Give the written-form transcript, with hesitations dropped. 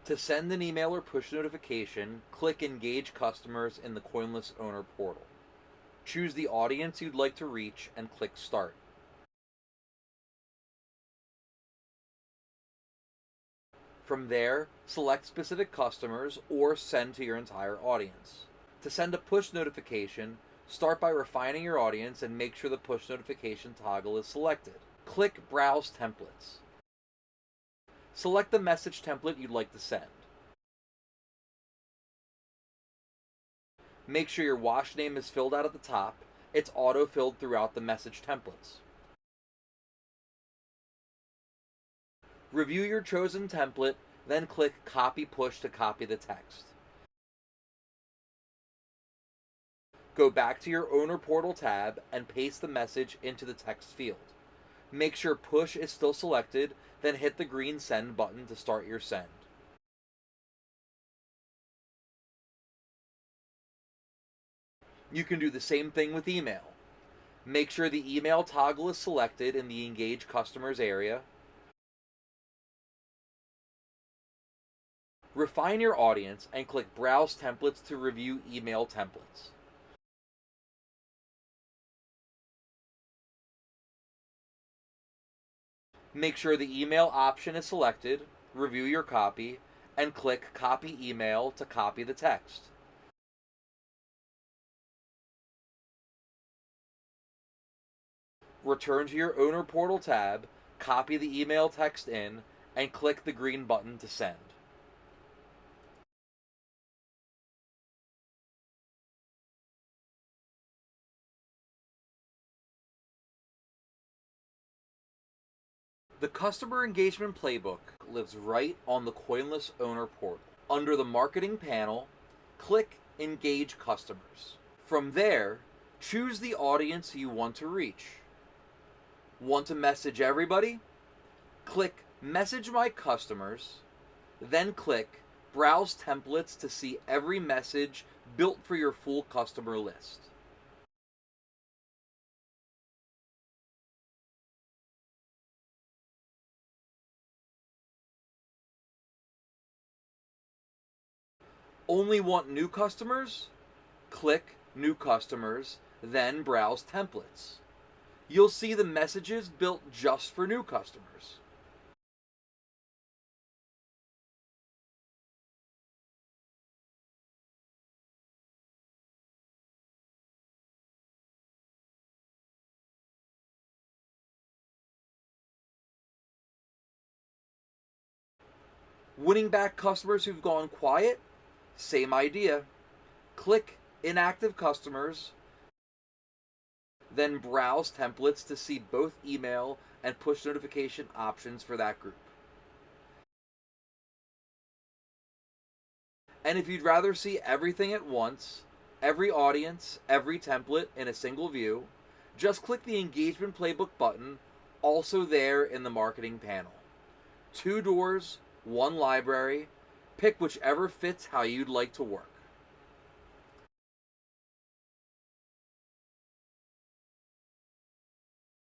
To send an email or push notification, click Engage Customers in the Coinless Owner portal. Choose the audience you'd like to reach and click Start. From there, select specific customers or send to your entire audience. To send a push notification, start by refining your audience and make sure the push notification toggle is selected. Click Browse Templates. Select the message template you'd like to send. Make sure your wash name is filled out at the top. It's auto-filled throughout the message templates. Review your chosen template, then click Copy Push to copy the text. Go back to your Owner Portal tab and paste the message into the text field. Make sure Push is still selected, then hit the green Send button to start your send. You can do the same thing with email. Make sure the email toggle is selected in the Engage Customers area. Refine your audience and click Browse Templates to review email templates. Make sure the email option is selected, review your copy, and click Copy Email to copy the text. Return to your Owner Portal tab, copy the email text in, and click the green button to send. The Customer Engagement Playbook lives right on the Coinless Owner Portal. Under the Marketing panel, click Engage Customers. From there, choose the audience you want to reach. Want to message everybody? Click Message My Customers, then click Browse Templates to see every message built for your full customer list. Only want new customers? Click New Customers, then Browse Templates. You'll see the messages built just for new customers. Winning back customers who've gone quiet? Same idea. Click Inactive Customers, then browse templates to see both email and push notification options for that group. And if you'd rather see everything at once, every audience, every template in a single view, just click the Engagement Playbook button, also there in the Marketing panel. 2 doors, 1 library. Pick whichever fits how you'd like to work.